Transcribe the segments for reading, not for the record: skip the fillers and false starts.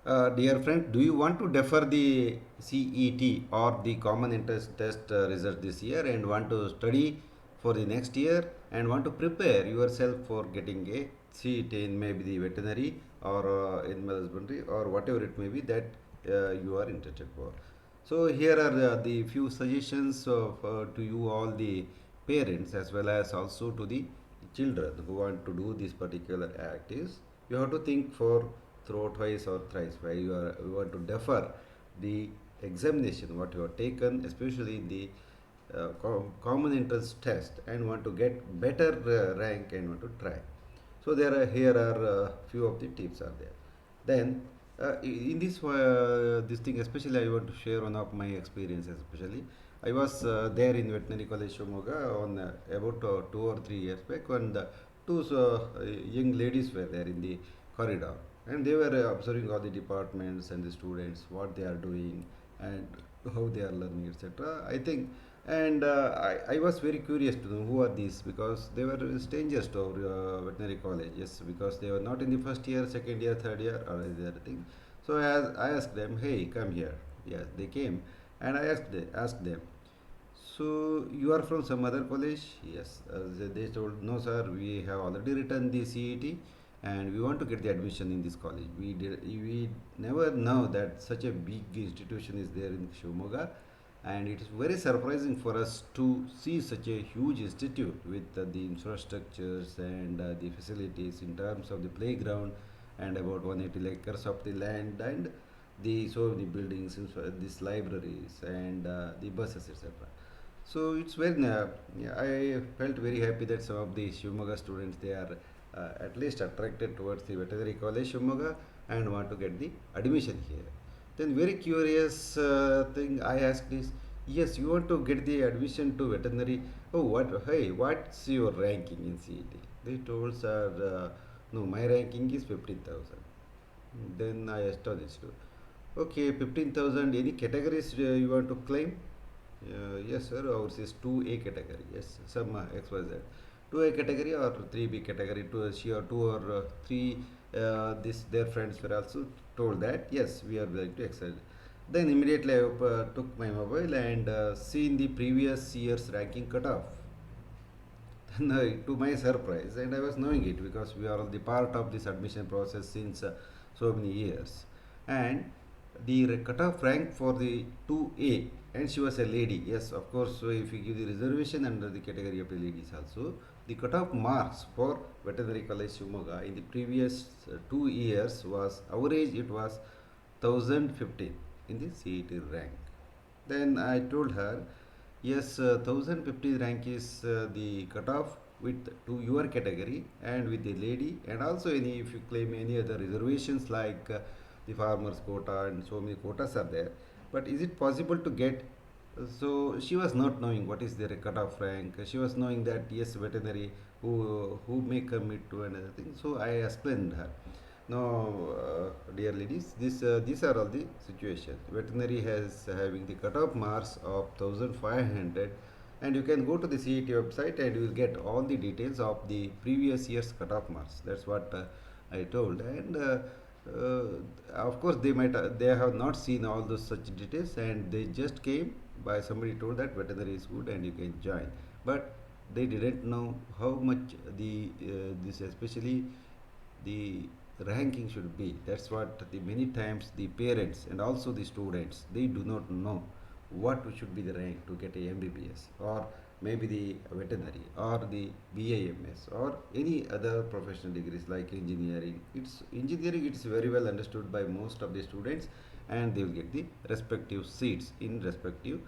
Dear friend, do you want to defer the CET or the Common Interest Test result this year and want to study for the next year and want to prepare yourself for getting a CET in maybe the veterinary or in husbandry or whatever it may be that you are interested for? So here are the few suggestions to you all the parents as well as also to the children who want to do these particular activities. You have to think for through twice or thrice why you want to defer the examination what you have taken, especially in the common interest test, and want to get better rank and want to try. So there are here are few of the tips are there. Then in this thing especially I want to share one of my experiences. Especially I was there in veterinary college Shimoga on about 2 or 3 years back when the two young ladies were there in the corridor, and they were observing all the departments and the students what they are doing and how they are learning, etc. I think, and I was very curious to know who are these because they were strangers to our veterinary college. Yes, because they were not in the first year, second year, third year, or any other thing. So I asked them, hey, come here. Yes, they came, and asked them, so you are from some other college? Yes. They told, no, sir. We have already written the CET, and we want to get the admission in this college. We never know that such a big institution is there in Shimoga, and it is very surprising for us to see such a huge institute with the infrastructures and the facilities in terms of the playground and about 180 acres of the land and the so many buildings, these libraries and the buses, etc. So it's very, yeah, I felt very happy that some of the Shivamoga students they are at least attracted towards the veterinary college Shivamoga and want to get the admission here. Then very curious thing I asked is, yes, you want to get the admission to veterinary. Oh, what? Hey, what's your ranking in CET? They told sir, no, my ranking is 15,000. Then I astonished. Okay, 15,000. Any categories you want to claim? Yes, sir. Ours is 2A category. Yes, some XYZ. 2A category or 3B category. She or 2 or 3. This their friends were also told that yes, we are going to excel. Then immediately I took my mobile and seen the previous year's ranking cutoff. No, to my surprise, and I was knowing it because we are the part of this admission process since so many years. And the cutoff rank for the 2A, and she was a lady. Yes, of course, so if you give the reservation under the category of the ladies also, the cutoff marks for veterinary college Shimoga in the previous 2 years was average, it was 1015 in the CET rank. Then I told her, yes, 1050 rank is the cutoff with to your category and with the lady, and also any if you claim any other reservations like the farmers quota and so many quotas are there. But is it possible to get? So she was not knowing what is their cutoff rank. She was knowing that yes, veterinary who may commit to another thing. So I explained her. Now, dear ladies, these are all the situations. Veterinary has having the cutoff marks of 1500, and you can go to the CET website and you will get all the details of the previous year's cutoff marks. That's what I told, and of course they have not seen all those such details, and they just came by somebody told that veterinary is good and you can join, but they didn't know how much the this especially the ranking should be. That's what the many times the parents and also the students they do not know what should be the rank to get a MBBS or maybe the veterinary or the BAMS or any other professional degrees like engineering. It's engineering, it's very well understood by most of the students, and they will get the respective seats in respective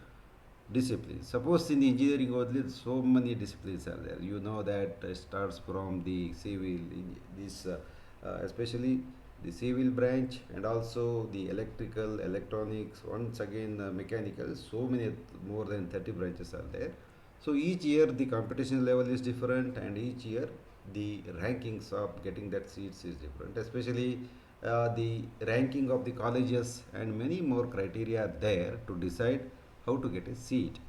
disciplines. Suppose in the engineering only so many disciplines are there. You know that starts from the civil, this especially the civil branch and also the electrical, electronics, once again mechanical. So many more than 30 branches are there. So each year the competition level is different, and each year the rankings of getting that seats is different. Especially the ranking of the colleges and many more criteria are there to decide how to get a seat.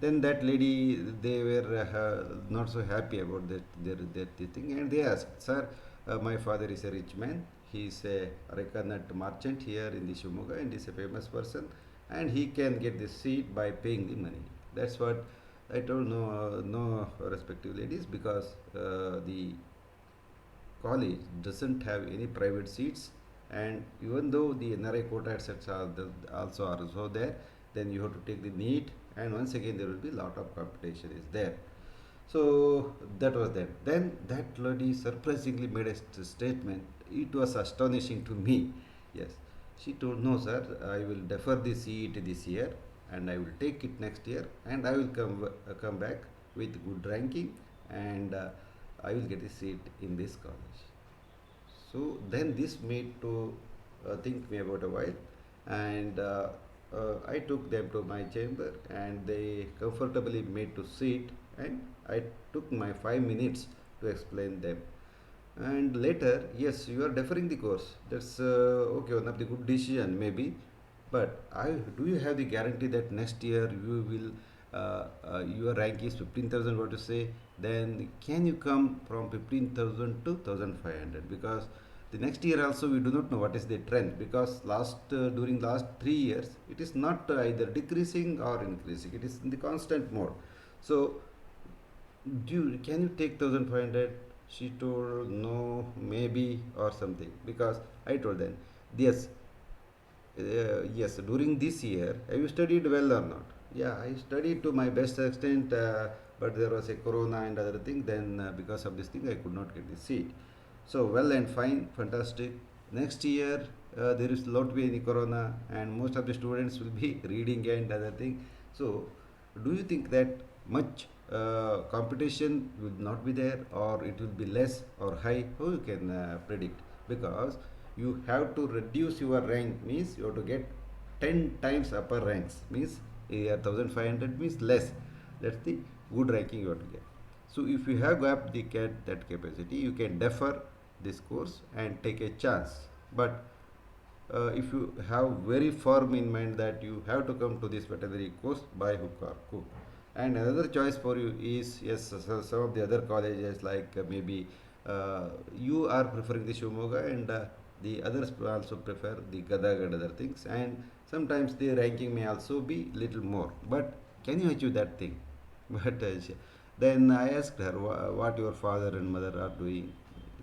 Then that lady, they were not so happy about that their thing, and they asked, sir, My father is a rich man. He is a recognized merchant here in the Shimoga and is a famous person, and he can get the seat by paying the money. That's what I told. No, no respective ladies, because the college doesn't have any private seats, and even though the NRI quota etc. Also are also there, then you have to take the NEET, and once again there will be lot of competition is there. So that was that. Then that lady surprisingly made a statement. It was astonishing to me. Yes, she told, "No, sir, I will defer the CET this year, and I will take it next year, and I will come back with good ranking, and I will get a seat in this college." So then this made to think me about a while, and I took them to my chamber, and they comfortably made to sit, and I took my 5 minutes to explain them. And later, yes, you are deferring the course. That's okay, one of the good decision maybe. But do you have the guarantee that next year you will your rank is 15,000? What to say? Then can you come from 15,000 to 1,500? Because the next year also we do not know what is the trend, because during last 3 years it is not either decreasing or increasing. It is in the constant mode. So can you take 1,500? She told no, maybe or something, because I told them yes, yes, during this year have you studied well or not? Yeah, I studied to my best extent, but there was a corona and other thing, then because of this thing I could not get the seat. So well and fine, fantastic. Next year there is not be any corona, and most of the students will be reading and other thing. So do you think that much competition will not be there, or it will be less or high? Who you can predict? Because you have to reduce your rank, means you have to get 10 times upper ranks, means 1500 means less. That's the good ranking you have to get. So if you have got that capacity, you can defer this course and take a chance. But if you have very firm in mind that you have to come to this veterinary course by hook or crook, and another choice for you is, yes, some of the other colleges, like maybe you are preferring the Shimoga, and the others also prefer the Gadag and other things, and sometimes the ranking may also be little more. But can you achieve that thing? But then I asked her what your father and mother are doing.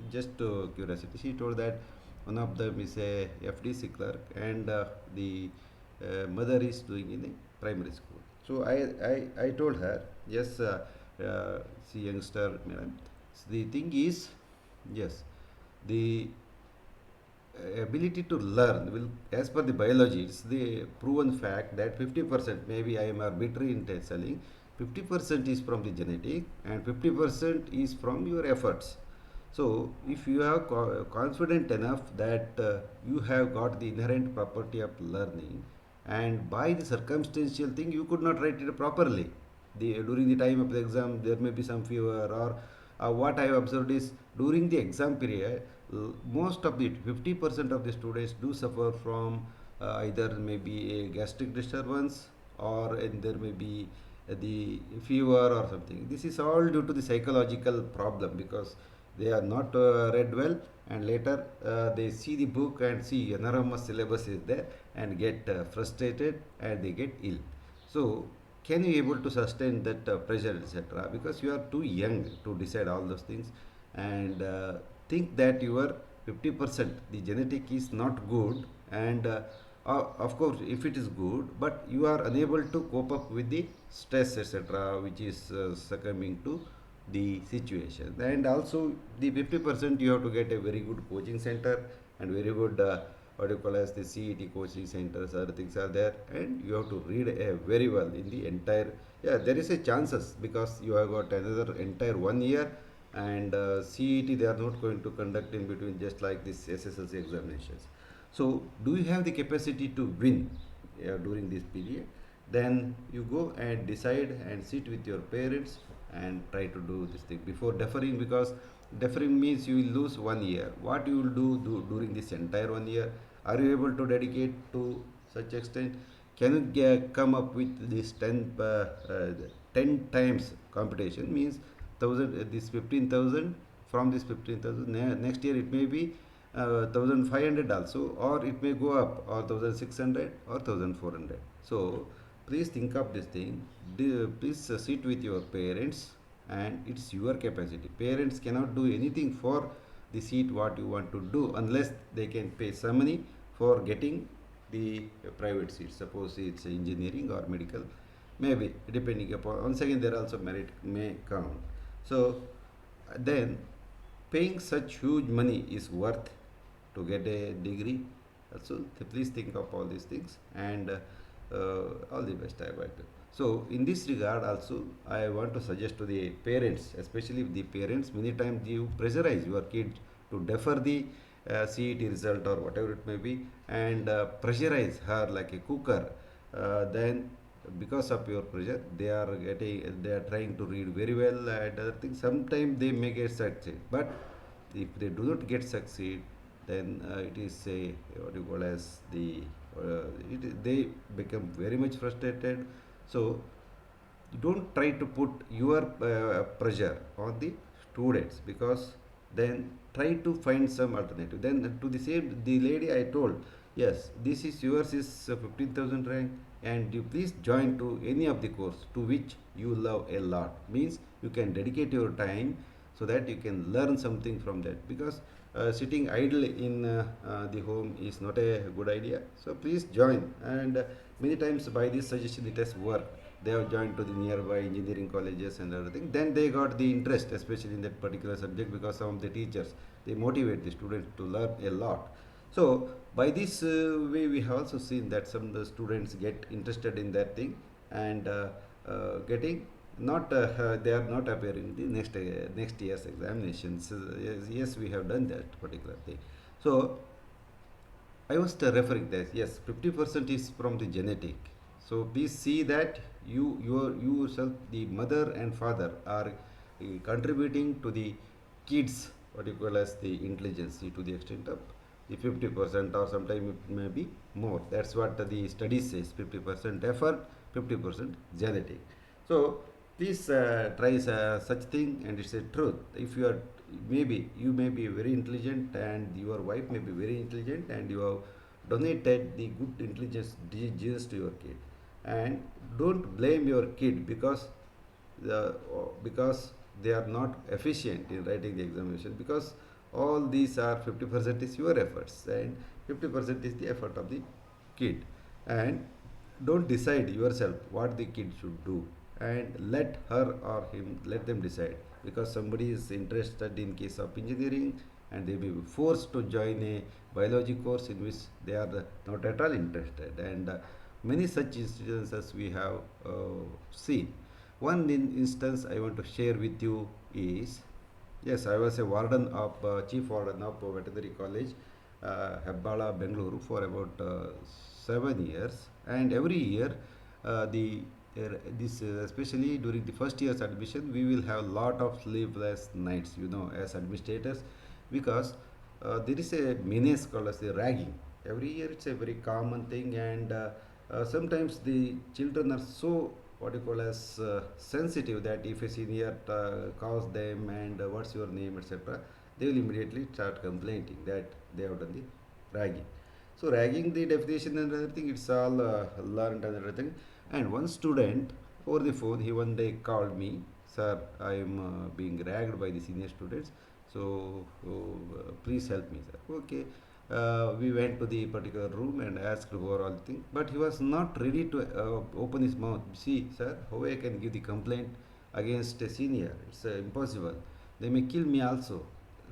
Just to curiosity, she told that one of them is a FDC clerk, and the mother is doing in a primary school. So I told her, yes, see, youngster, madam, the thing is, yes, the ability to learn will, as per the biology, it's the proven fact that 50%, maybe I am arbitrary in telling, 50% is from the genetic and 50% is from your efforts. So if you are confident enough that you have got the inherent property of learning, and by the circumstantial thing you could not write it properly, during the time of the exam there may be some fever, or what I have observed is during the exam period, most of the 50% of the students do suffer from either maybe a gastric disturbance, or and there may be the fever or something. This is all due to the psychological problem, because they are not read well, and later they see the book and see enormous syllabus is there, and get frustrated, and they get ill. So can you able to sustain that pressure, etc., because you are too young to decide all those things, and think that your 50% the genetic is not good, and of course if it is good, but you are unable to cope up with the stress, etc., which is succumbing to the situation. And also the 50% you have to get a very good coaching center, and very good what you call as the CET coaching centers, other things are there, and you have to read very well in the entire, yeah, there is a chances, because you have got another entire 1 year, and CET they are not going to conduct in between, just like this SSLC examinations. So do you have the capacity to win during this period? Then you go and decide and sit with your parents and try to do this thing before deferring, because deferring means you will lose 1 year. What you will do during this entire 1 year? Are you able to dedicate to such extent? Can you come up with this 10 times competition, means 1000, this 15,000 from this 15,000. Next year it may be 1,500 also, or it may go up, or 1,600 or 1,400. So please think of this thing. Please sit with your parents, and it's your capacity. Parents cannot do anything for the seat what you want to do unless they can pay some money for getting the private seat. Suppose it's engineering or medical, maybe depending upon. Once again, there also merit may count. So then paying such huge money is worth to get a degree. Also, please think of all these things, and all the best. I want to. So in this regard also, I want to suggest to the parents, especially the parents, many times you pressurize your kid to defer the CET result or whatever it may be, and pressurize her like a cooker. Then because of your pressure, they are trying to read very well and other things. Sometimes they may get succeed, but if they do not get succeed, then it is a what you call as the they become very much frustrated. So don't try to put your pressure on the students, because then try to find some alternative. Then to the same, the lady I told, yes, this is yours is 15,000 rank, and you please join to any of the course to which you love a lot, means you can dedicate your time so that you can learn something from that, because sitting idle in the home is not a good idea. So please join, and many times by this suggestion it has worked. They have joined to the nearby engineering colleges and everything. Then they got the interest, especially in that particular subject, because some of the teachers, they motivate the students to learn a lot. So by this way, we have also seen that some of the students get interested in that thing, and getting not they are not appearing in the next year's examinations. Yes, we have done that particular thing. So I was referring that yes, 50% is from the genetic. So please see that you yourself, the mother and father, are contributing to the kids what you call as the intelligence to the extent of the 50%, or sometimes it may be more. That's what the study says: 50% effort, 50% genetic. So please try such thing, and it's a truth. If you are, maybe you may be very intelligent, and your wife may be very intelligent, and you have donated the good intelligence genes to your kid, and don't blame your kid because they are not efficient in writing the examination, because all these are 50% is your efforts, and 50% is the effort of the kid. And don't decide yourself what the kid should do, and let her or him, let them decide, because somebody is interested in case of engineering, and they may be forced to join a biology course in which they are not at all interested, and many such instances we have seen. One instance I want to share with you is, yes, I was a warden of chief warden of veterinary college, Hebbala, Bengaluru, for about 7 years, and every year the this especially during the first year's admission, we will have lot of sleepless nights, as administrators, because there is a menace called as the ragging. Every year it's a very common thing, and sometimes the children are so what you call as sensitive, that if a senior calls them and what's your name, etc., they will immediately start complaining that they have done the ragging. So ragging, the definition and everything, it's all learned and everything. And one student over the phone, he one day called me, sir, I am being ragged by the senior students, so please help me, sir. Okay. We went to the particular room and asked for all things, but he was not ready to open his mouth. See, sir, how I can give the complaint against a senior? It's impossible. They may kill me also.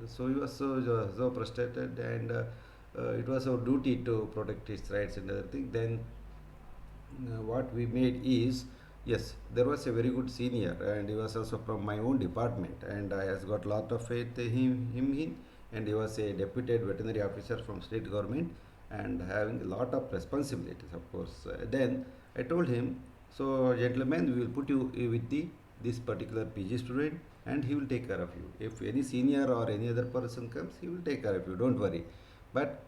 So he was so frustrated, and it was our duty to protect his rights and other thing. Then what we made is, yes, there was a very good senior, and he was also from my own department, and I has got lot of faith in him, and he was a deputed veterinary officer from state government, and having a lot of responsibilities, of course. Then I told him, so gentlemen, we will put you with this particular PG student, and he will take care of you. If any senior or any other person comes, he will take care of you, don't worry. But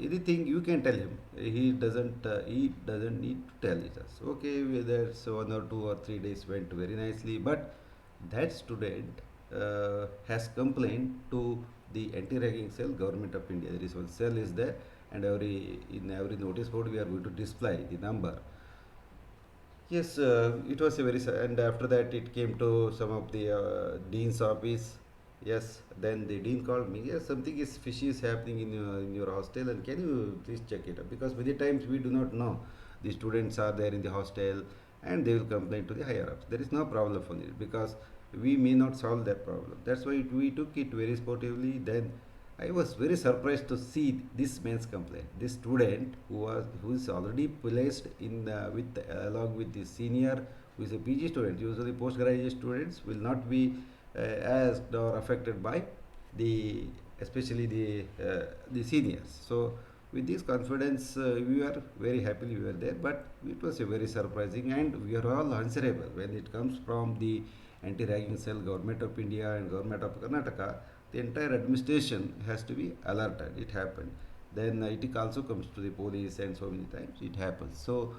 anything you can tell him, he doesn't need to tell it us. Okay, that's 1 or 2 or 3 days went very nicely, but that student has complained to the anti-ragging cell, Government of India. There is one cell is there, and in every notice board we are going to display the number. Yes, it was a and after that it came to some of the dean's office. Yes, then the dean called me. Yes, something is fishy is happening in your hostel, and can you please check it up? Because many times we do not know the students are there in the hostel, and they will complain to the higher ups. There is no problem for it because we may not solve that problem. That's why we took it very sportively. Then I was very surprised to see this man's complaint. This student who is already placed in with along with the senior who is a PG student. Usually postgraduate students will not be asked or affected by the especially the seniors. So with this confidence, we were very happily we were there. But it was a very surprising, and we are all answerable when it comes from the anti-ragging cell, Government of India and Government of Karnataka. The entire administration has to be alerted. It happened. Then it also comes to the police, and so many times it happens. So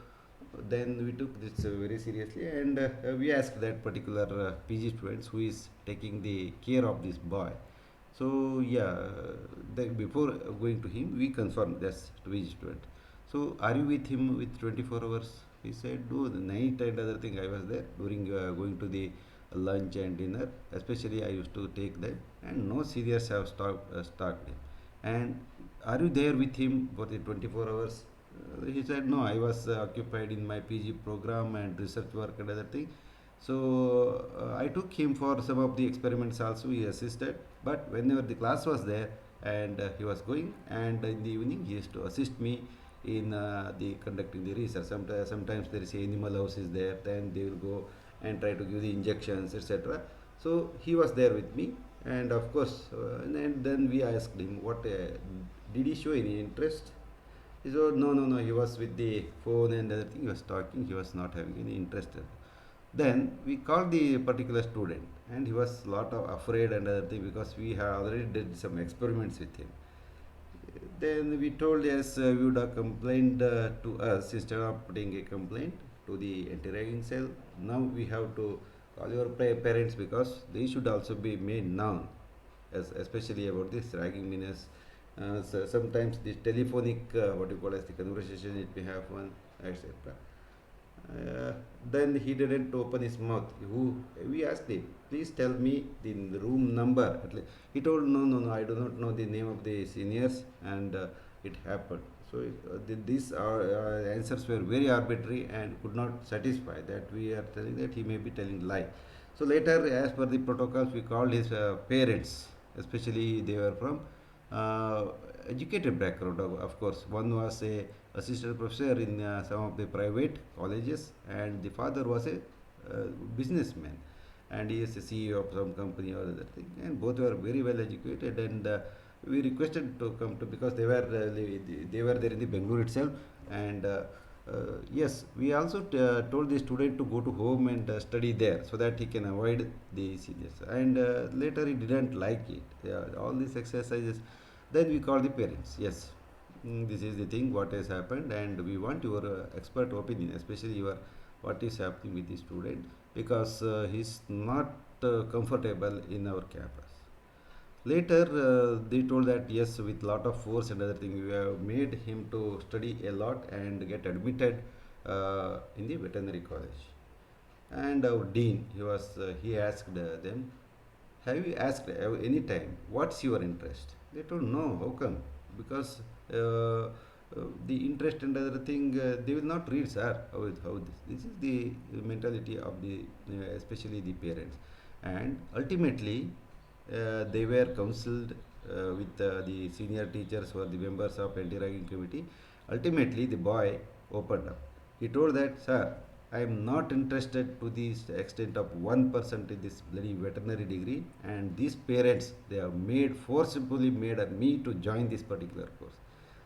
then we took this very seriously, and we asked that particular PG students who is taking the care of this boy. So yeah, before going to him, we confirmed that's PG student. So are you with him with 24 hours? He said, no, the night and other thing I was there during going to the lunch and dinner. Especially I used to take them, and no seniors have stalked him. And are you there with him for the 24 hours? He said, no, I was occupied in my PG program and research work and other thing. So I took him for some of the experiments also. He assisted, but whenever the class was there and he was going, and in the evening he used to assist me in the conducting the research. Sometimes there is a animal house is there, then they will go and try to give the injections, etc. So he was there with me, and of course, and then we asked him, what did he show any interest? He said, no, no, no. He was with the phone and other thing. He was talking. He was not having any interest. Then we called the particular student, and he was lot of afraid and other thing because we have already did some experiments with him. Then we told, yes, we would have complained to us instead of putting a complaint to the anti-ragging cell. Now we have to call your parents because they should also be made known, especially about this ragging menace. So sometimes this telephonic, what you call as the conversation, it may have one, etc. Then he didn't open his mouth. We asked him, please tell me the room number. He told, no, no, no, I do not know the name of the seniors, and it happened. So these answers were very arbitrary and could not satisfy that we are telling that he may be telling lie. So later, as per the protocols, we called his parents, especially they were from uh, educated background. Of course, one was a assistant professor in some of the private colleges, and the father was a businessman, and he is a CEO of some company or other thing, and both were very well educated. And we requested to come to because they were there in the Bangalore itself, and yes, we also told the student to go to home and study there so that he can avoid the seniors. And later he didn't like it. Yeah, all these exercises. Then we called the parents. Yes, this is the thing what has happened, and we want your expert opinion, especially your what is happening with the student because he's not comfortable in our campus. Later, they told that yes, with lot of force and other thing, we have made him to study a lot and get admitted in the veterinary college. And our dean, he asked them, have you asked any time what's your interest? They told no. How come? Because the interest and other thing they will not read, sir. How this is the mentality of the especially the parents, and ultimately they were counseled with the senior teachers who are the members of anti-ragging committee. Ultimately, the boy opened up. He told that, sir, I am not interested to the extent of 1% in this bloody veterinary degree, and these parents they have forcibly made me to join this particular course.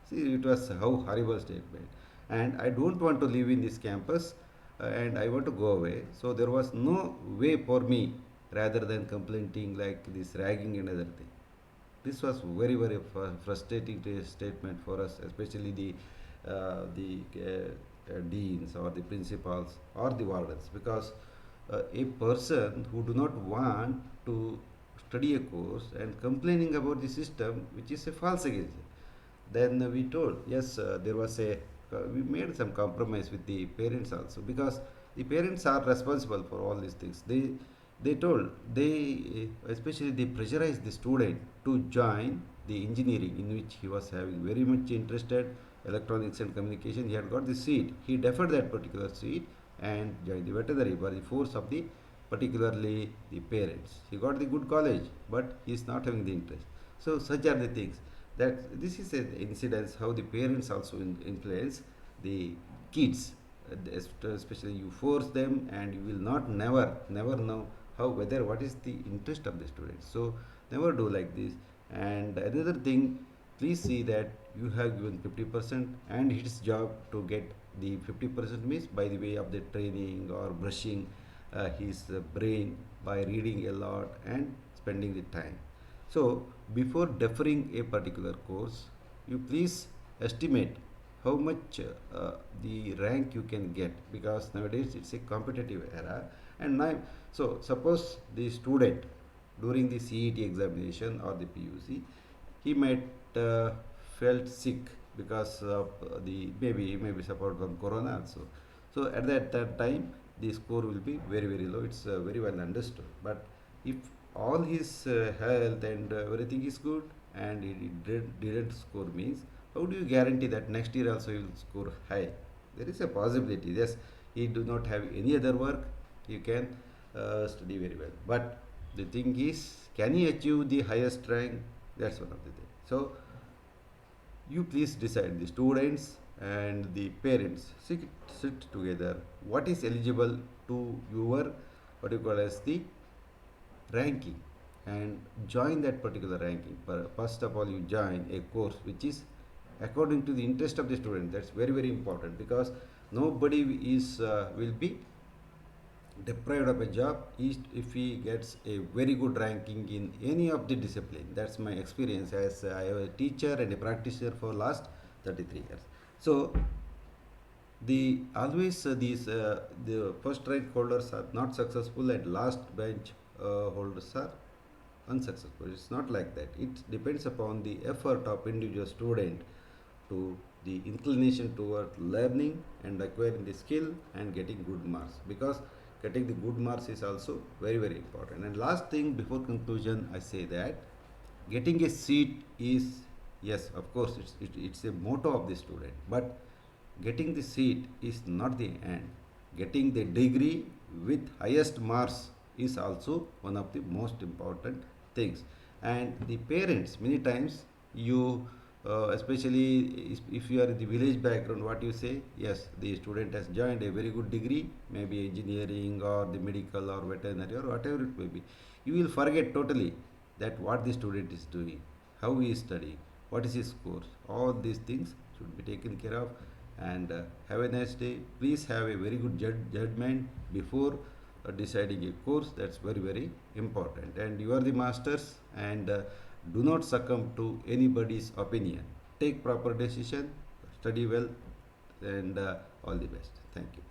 See, it was how horrible statement, and I don't want to live in this campus, and I want to go away. So there was no way for me rather than complaining like this ragging and other thing. This was very very frustrating statement for us, especially the deans or the principals or the wardens, because a person who do not want to study a course and complaining about the system which is a false against it. Then we told, yes, there was a, we made some compromise with the parents also, because the parents are responsible for all these things. They told, they especially they pressurized the student to join the engineering in which he was having very much interested, electronics and communication. He had got the seat. He deferred that particular seat and joined the veterinary by the force of the particularly the parents. He got the good college, but he is not having the interest. So such are the things, that this is an incidence how the parents also influence the kids. Especially you force them and you will not never know how, whether what is the interest of the students. So never do like this. And another thing, please see that you have given 50% and it's job to get the 50% means by the way of the training or brushing his brain by reading a lot and spending the time. So before deferring a particular course, you please estimate how much the rank you can get, because nowadays it's a competitive era. And now, so suppose the student during the CET examination or the PUC, he might felt sick because of the, maybe maybe suffered from corona also. So at that time the score will be very low. It's very well understood. But if all his health and everything is good and he didn't score means, how do you guarantee that next year also he will score high? There is a possibility. Yes, he do not have any other work, you can study very well. But the thing is, can he achieve the highest rank? That's one of the things. So you please decide, the students and the parents sit together, what is eligible to your, what you call as the ranking, and join that particular ranking. First of all, you join a course which is according to the interest of the student. That's very important, because nobody is will be deprived of a job if he gets a very good ranking in any of the discipline. That's my experience, as I am a teacher and a practitioner for last 33 years. So the always these the first rank holders are not successful and last bench holders are unsuccessful. It's not like that. It depends upon the effort of individual student, to the inclination toward learning and acquiring the skill and getting good marks, because getting the good marks is also very important. And last thing before conclusion, I say that getting a seat is, yes, of course, it's a motto of the student, but getting the seat is not the end. Getting the degree with highest marks is also one of the most important things. And the parents, many times you especially if you are in the village background, what you say, yes, the student has joined a very good degree, maybe engineering or the medical or veterinary or whatever it may be. You will forget totally that what the student is doing, how he is studying, what is his course. All these things should be taken care of. And have a nice day. Please have a very good judgment before deciding a course. That's very important. And you are the masters, and do not succumb to anybody's opinion. Take proper decision, study well, and all the best. Thank you.